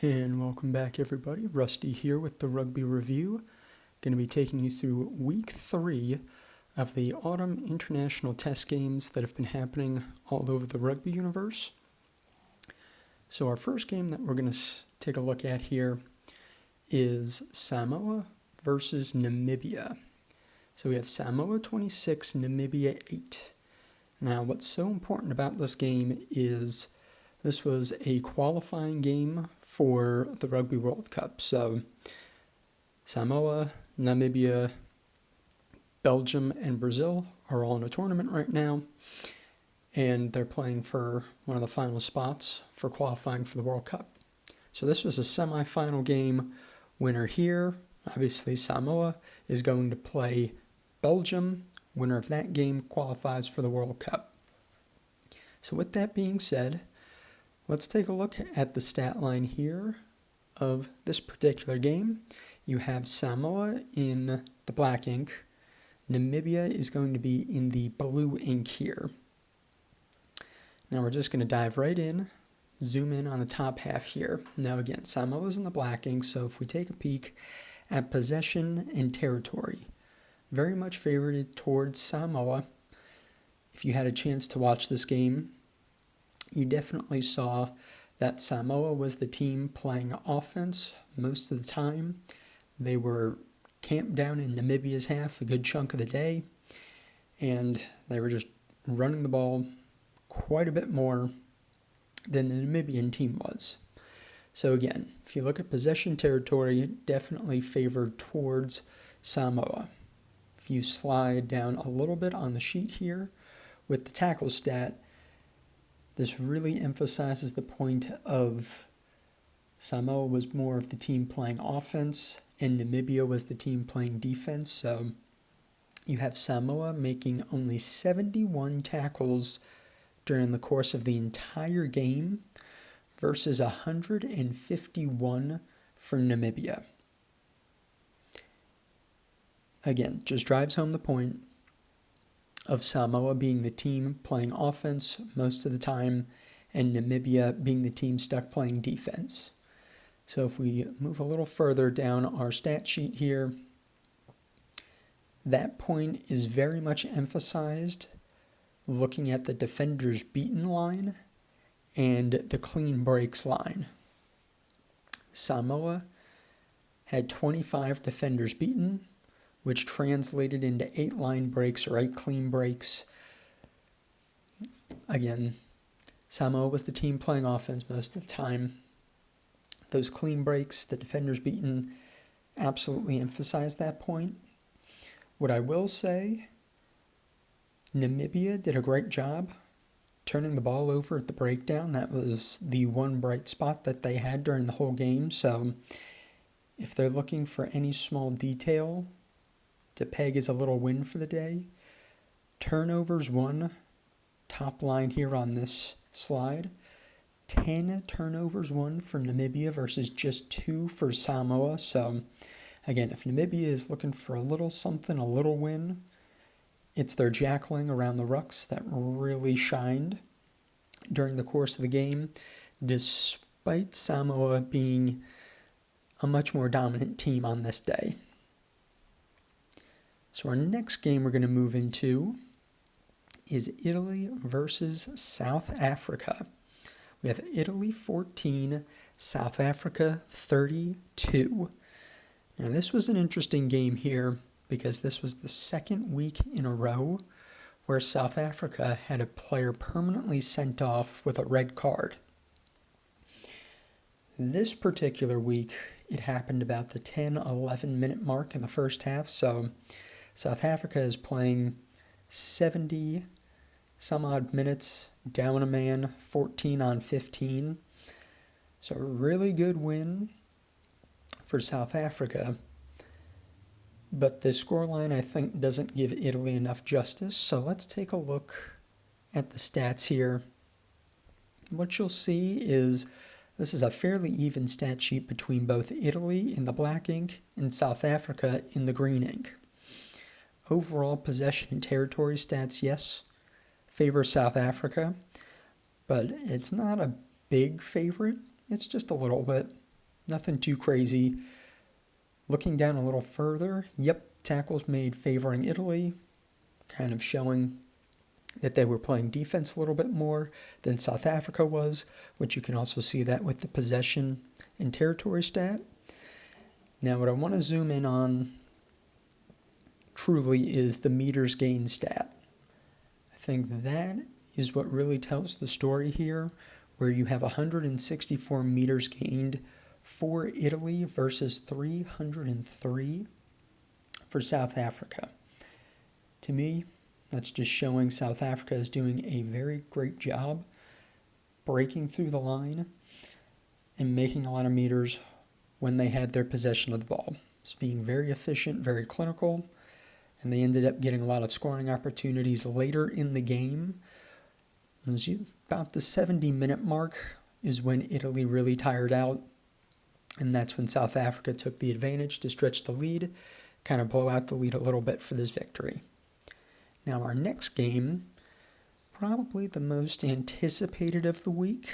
And welcome back, everybody. Rusty here with the Rugby Review. Going to be taking you through week 3 of the autumn international test games that have been happening all over the rugby universe. So our first game that we're going to take a look at here is Samoa versus Namibia. So we have Samoa 26, Namibia 8. Now what's so important about this game is this was a qualifying game for the Rugby World Cup. So Samoa, Namibia, Belgium, and Brazil are all in a tournament right now. And they're playing for one of the final spots for qualifying for the World Cup. So this was a semi-final game. Winner here, obviously Samoa, is going to play Belgium. Winner of that game qualifies for the World Cup. So with that being said, let's take a look at the stat line here of this particular game. You have Samoa in the black ink. Namibia is going to be in the blue ink here. Now we're just going to dive right in, zoom in on the top half here. Now again, Samoa's in the black ink, so if we take a peek at possession and territory, very much favored towards Samoa. If you had a chance to watch this game, you definitely saw that Samoa was the team playing offense most of the time. They were camped down in Namibia's half a good chunk of the day, and they were just running the ball quite a bit more than the Namibian team was. So again, if you look at possession territory, definitely favored towards Samoa. If you slide down a little bit on the sheet here with the tackle stat, this really emphasizes the point of Samoa was more of the team playing offense and Namibia was the team playing defense. So you have Samoa making only 71 tackles during the course of the entire game versus 151 for Namibia. Again, just drives home the point of Samoa being the team playing offense most of the time and Namibia being the team stuck playing defense. So if we move a little further down our stat sheet here, that point is very much emphasized looking at the defenders beaten line and the clean breaks line. Samoa had 25 defenders beaten, which translated into 8 line breaks or 8 clean breaks. Again, Samoa was the team playing offense most of the time. Those clean breaks, the defenders beaten, absolutely emphasize that point. What I will say, Namibia did a great job turning the ball over at the breakdown. That was the one bright spot that they had during the whole game. So if they're looking for any small detail to peg as a little win for the day, turnovers won, top line here on this slide. 10 turnovers won for Namibia versus just 2 for Samoa. So again, if Namibia is looking for a little something, a little win, it's their jackling around the rucks that really shined during the course of the game, despite Samoa being a much more dominant team on this day. So our next game we're going to move into is Italy versus South Africa. We have Italy 14, South Africa 32. Now this was an interesting game here because this was the second week in a row where South Africa had a player permanently sent off with a red card. This particular week, it happened about the 10-11 minute mark in the first half, so South Africa is playing 70 some odd minutes, down a man, 14 on 15. So a really good win for South Africa. But the scoreline, I think, doesn't give Italy enough justice. So let's take a look at the stats here. What you'll see is this is a fairly even stat sheet between both Italy in the black ink and South Africa in the green ink. Overall possession and territory stats, yes, favor South Africa, but it's not a big favorite. It's just a little bit. nothing too crazy. Looking down a little further, tackles made favoring Italy, kind of showing that they were playing defense a little bit more than South Africa was, which you can also see that with the possession and territory stat. Now, what I want to zoom in on truly is the meters gained stat. I think that is what really tells the story here, where you have 164 meters gained for Italy versus 303 for South Africa. To me, that's just showing South Africa is doing a very great job breaking through the line and making a lot of meters when they had their possession of the ball. It's being very efficient, very clinical, and they ended up getting a lot of scoring opportunities later in the game. About the 70-minute mark is when Italy really tired out, and that's when South Africa took the advantage to stretch the lead, kind of blow out the lead a little bit for this victory. Now our next game, probably the most anticipated of the week,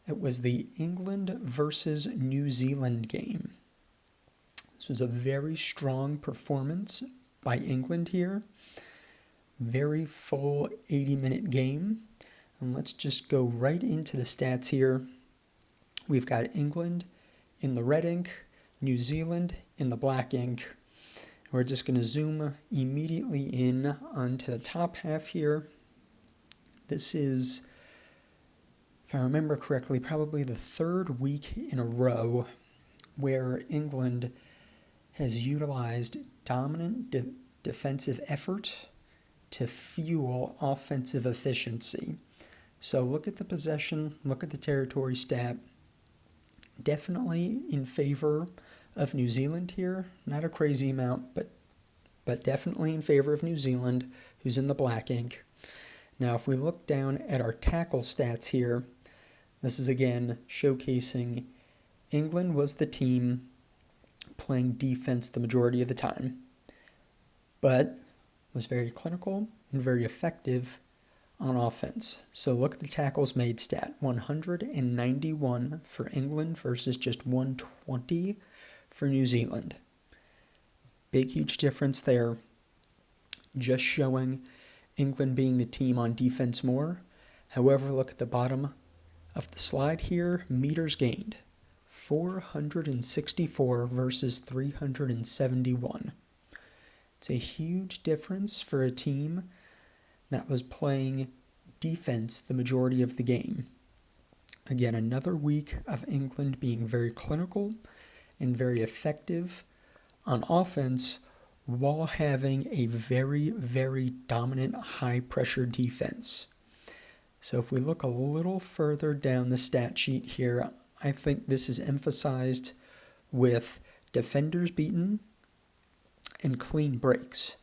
it was the England versus New Zealand game. This was a very strong performance by England here. Very full 80-minute game. And let's just go right into the stats here. We've got England in the red ink, New Zealand in the black ink. We're just going to zoom immediately in onto the top half here. This is, if I remember correctly, probably the third week in a row where England has utilized dominant defensive effort to fuel offensive efficiency. So look at the possession, look at the territory stat. Definitely in favor of New Zealand here. Not a crazy amount, but definitely in favor of New Zealand, who's in the black ink. Now, if we look down at our tackle stats here, this is again showcasing England was the team playing defense the majority of the time, but was very clinical and very effective on offense. So look at the tackles made stat, 191 for England versus just 120 for New Zealand. Big, huge difference there. Just showing England being the team on defense more. However, look at the bottom of the slide here, meters gained. 464 versus 371. It's a huge difference for a team that was playing defense the majority of the game. Again, another week of England being very clinical and very effective on offense while having a very, very dominant high-pressure defense. So if we look a little further down the stat sheet here, I think this is emphasized with defenders beaten and clean breaks.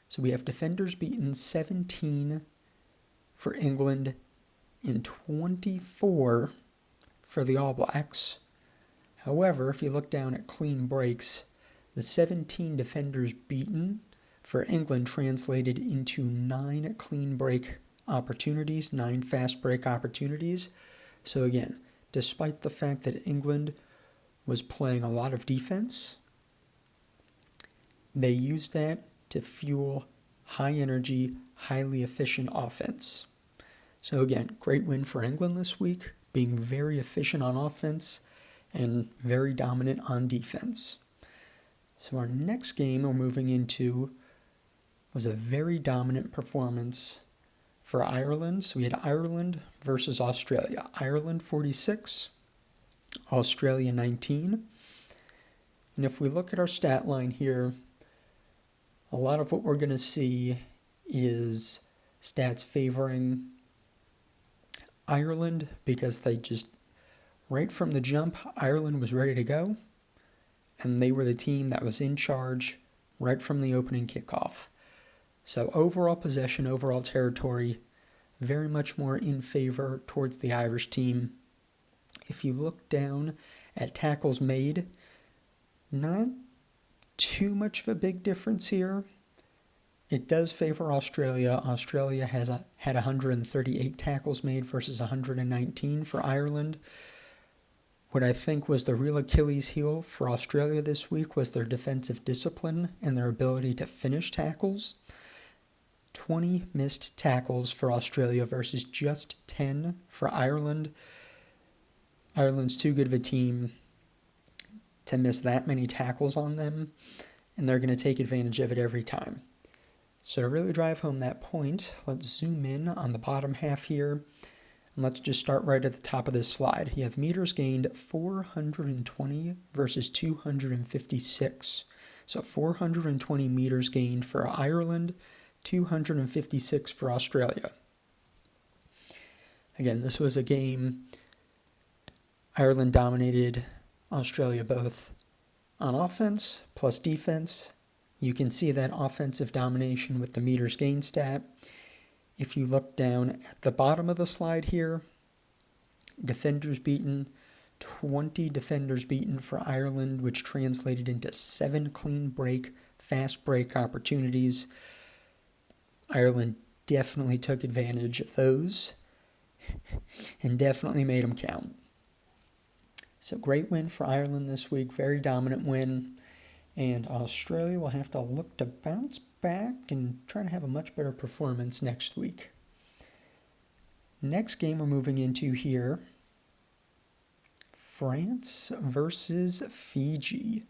So we have defenders beaten 17 for England and 24 for the All Blacks. However, if you look down at clean breaks, the 17 defenders beaten for England translated into 9 clean break opportunities, 9 fast break opportunities. So again, despite the fact that England was playing a lot of defense, they used that to fuel high energy, highly efficient offense. So again, great win for England this week, being very efficient on offense and very dominant on defense. So our next game we're moving into was a very dominant performance for Ireland. So we had Ireland versus Australia. Ireland 46, Australia 19. And if we look at our stat line here, a lot of what we're going to see is stats favoring Ireland because they just, right from the jump, Ireland was ready to go, and they were the team that was in charge right from the opening kickoff. So overall possession, overall territory, very much more in favor towards the Irish team. If you look down at tackles made, not too much of a big difference here. It does favor Australia. Australia had 138 tackles made versus 119 for Ireland. What I think was the real Achilles heel for Australia this week was their defensive discipline and their ability to finish tackles. 20 missed tackles for Australia versus just 10 for Ireland. Ireland's too good of a team to miss that many tackles on them, and they're going to take advantage of it every time. So to really drive home that point, let's zoom in on the bottom half here, and let's just start right at the top of this slide. You have meters gained 420 versus 256. So 420 meters gained for Ireland, 256 for Australia. Again, this was a game Ireland dominated Australia both on offense plus defense. You can see that offensive domination with the meters gained stat. If you look down at the bottom of the slide here, defenders beaten, 20 defenders beaten for Ireland, which translated into 7 clean break, fast break opportunities. Ireland definitely took advantage of those and definitely made them count. So great win for Ireland this week, very dominant win. And Australia will have to look to bounce back and try to have a much better performance next week. Next game we're moving into here, France versus Fiji.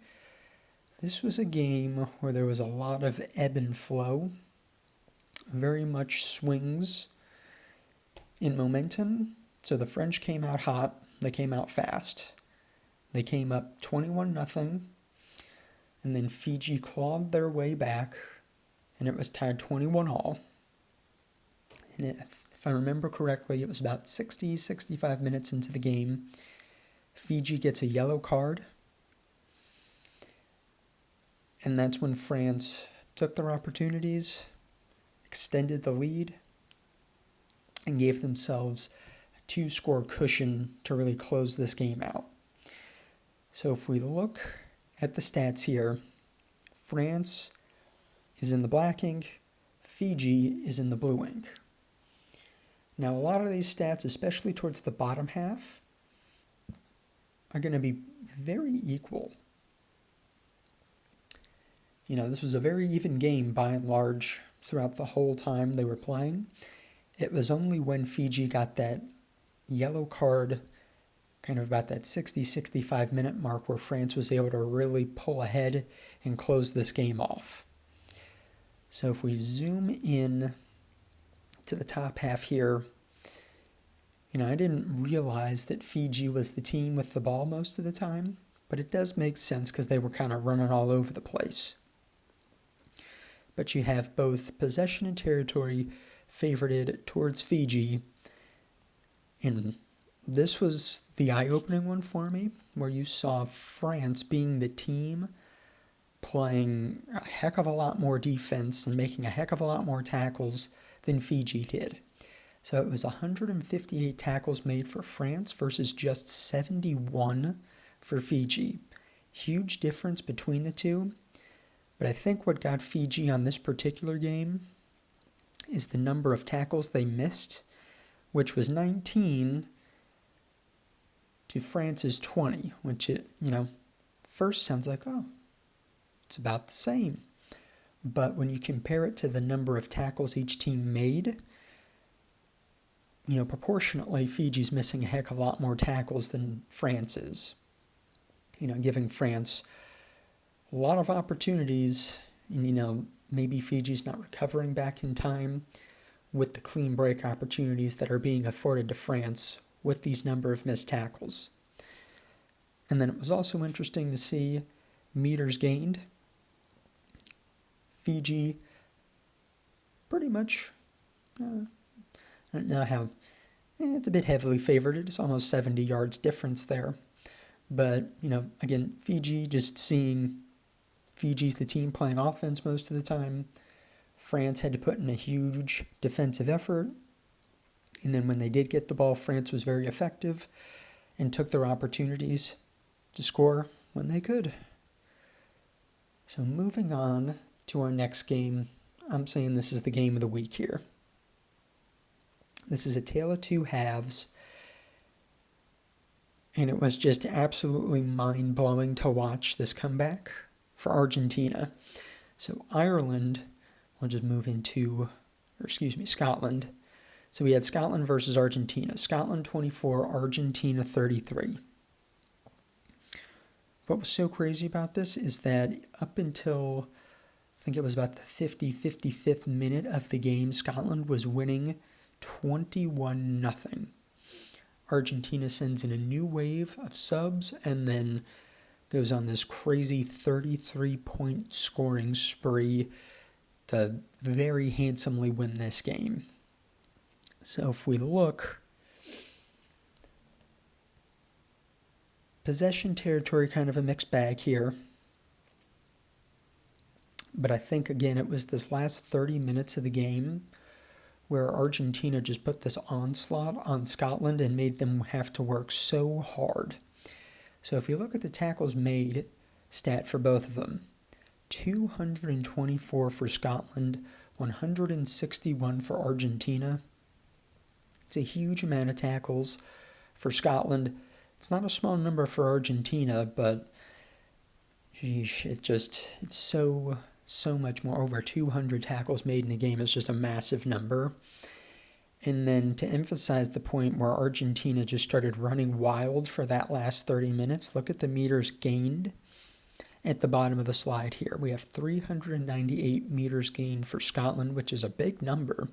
This was a game where there was a lot of ebb and flow, very much swings in momentum. So the French came out hot, they came out fast. They came up 21-0. And then Fiji clawed their way back, and it was tied 21-all. And if I remember correctly, it was about 65 minutes into the game. Fiji gets a yellow card, and that's when France took their opportunities, extended the lead, and gave themselves a 2-score cushion to really close this game out. So if we look at the stats here, France is in the black ink, Fiji is in the blue ink. Now a lot of these stats, especially towards the bottom half, are going to be very equal. This was a very even game by and large throughout the whole time they were playing. It was only when Fiji got that yellow card kind of about that 65 minute mark where France was able to really pull ahead and close this game off. So if we zoom in to the top half here, I didn't realize that Fiji was the team with the ball most of the time, but it does make sense because they were kind of running all over the place. But you have both possession and territory favorited towards Fiji, and this was the eye-opening one for me, where you saw France being the team playing a heck of a lot more defense and making a heck of a lot more tackles than Fiji did. So it was 158 tackles made for France versus just 71 for Fiji. Huge difference between the two, but I think what got Fiji on this particular game is the number of tackles they missed, which was 19 to France's 20, which first sounds like, it's about the same. But when you compare it to the number of tackles each team made, proportionately, Fiji's missing a heck of a lot more tackles than France is. Giving France a lot of opportunities, and, maybe Fiji's not recovering back in time with the clean break opportunities that are being afforded to France with these number of missed tackles. And then it was also interesting to see meters gained. Fiji pretty much, I don't know how, it's a bit heavily favored. It's almost 70 yards difference there. But, again, Fiji, just seeing Fiji's the team playing offense most of the time. France had to put in a huge defensive effort. And then when they did get the ball, France was very effective and took their opportunities to score when they could. So moving on to our next game, I'm saying this is the game of the week here. This is a tale of two halves. And it was just absolutely mind-blowing to watch this comeback for Argentina. So Ireland, we'll just move into, Scotland. So we had Scotland versus Argentina. Scotland 24, Argentina 33. What was so crazy about this is that up until, I think it was about the 55th minute of the game, Scotland was winning 21-0. Argentina sends in a new wave of subs and then goes on this crazy 33-point scoring spree to very handsomely win this game. So if we look, possession territory, kind of a mixed bag here. But I think, again, it was this last 30 minutes of the game where Argentina just put this onslaught on Scotland and made them have to work so hard. So if you look at the tackles made stat for both of them, 224 for Scotland, 161 for Argentina. It's a huge amount of tackles for Scotland. It's not a small number for Argentina, but sheesh, it's so much more. Over 200 tackles made in a game is just a massive number. And then to emphasize the point where Argentina just started running wild for that last 30 minutes, look at the meters gained at the bottom of the slide here. We have 398 meters gained for Scotland, which is a big number.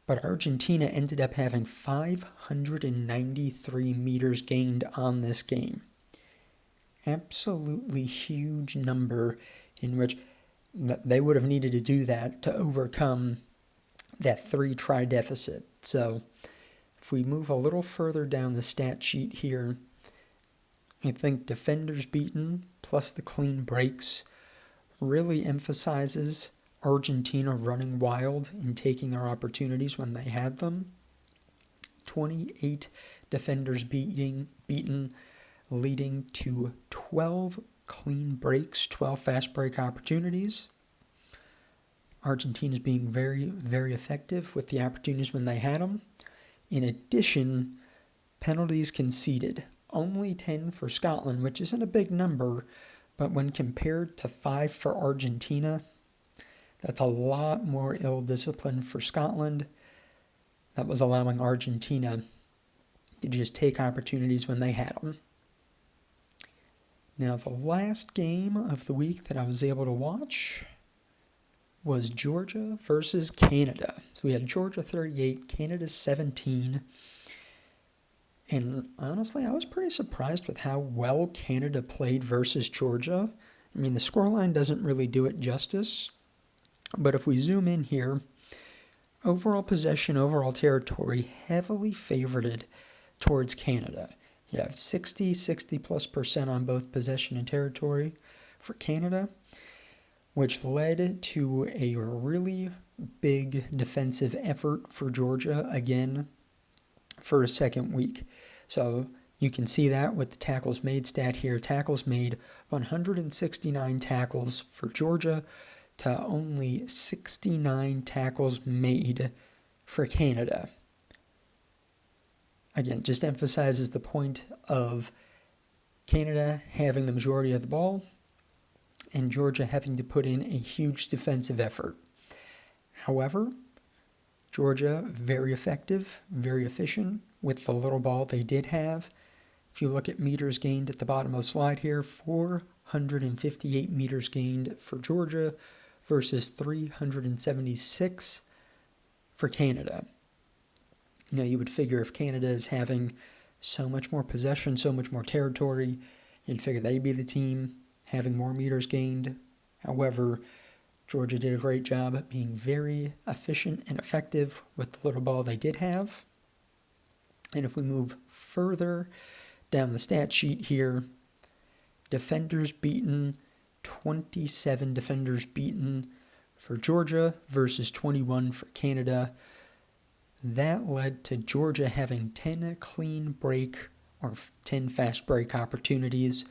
But Argentina ended up having 593 meters gained on this game. Absolutely huge number, in which they would have needed to do that to overcome that 3-try deficit. So if we move a little further down the stat sheet here, I think defenders beaten plus the clean breaks really emphasizes Argentina running wild and taking their opportunities when they had them. 28 defenders beaten, leading to 12 clean breaks, 12 fast break opportunities. Argentina's being very, very effective with the opportunities when they had them. In addition, penalties conceded. Only 10 for Scotland, which isn't a big number, but when compared to 5 for Argentina, that's a lot more ill-discipline for Scotland. That was allowing Argentina to just take opportunities when they had them. Now, the last game of the week that I was able to watch was Georgia versus Canada. So we had Georgia 38, Canada 17. And honestly, I was pretty surprised with how well Canada played versus Georgia. I mean, the scoreline doesn't really do it justice. But if we zoom in here, overall possession, overall territory, heavily favored towards Canada. You have 60+% on both possession and territory for Canada, which led to a really big defensive effort for Georgia again for a second week. So you can see that with the tackles made stat here. Tackles made, 169 tackles for Georgia to only 69 tackles made for Canada. Again, just emphasizes the point of Canada having the majority of the ball and Georgia having to put in a huge defensive effort. However, Georgia, very effective, very efficient with the little ball they did have. If you look at meters gained at the bottom of the slide here, 458 meters gained for Georgia versus 376 for Canada. You know, you would figure if Canada is having so much more possession, so much more territory, you'd figure they'd be the team having more meters gained. However, Georgia did a great job at being very efficient and effective with the little ball they did have. And if we move further down the stat sheet here, defenders beaten, 27 defenders beaten for Georgia versus 21 for Canada. That led to Georgia having 10 clean break or 10 fast break opportunities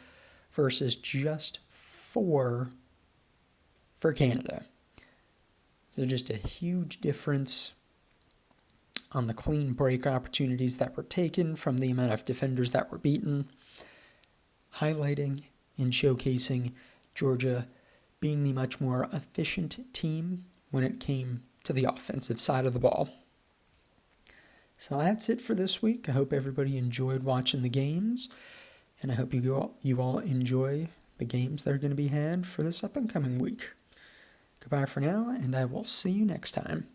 versus just 4 for Canada. So just a huge difference on the clean break opportunities that were taken from the amount of defenders that were beaten, highlighting and showcasing Georgia being the much more efficient team when it came to the offensive side of the ball. So that's it for this week. I hope everybody enjoyed watching the games, and I hope you all enjoy the games that are going to be had for this up and coming week. Goodbye for now, and I will see you next time.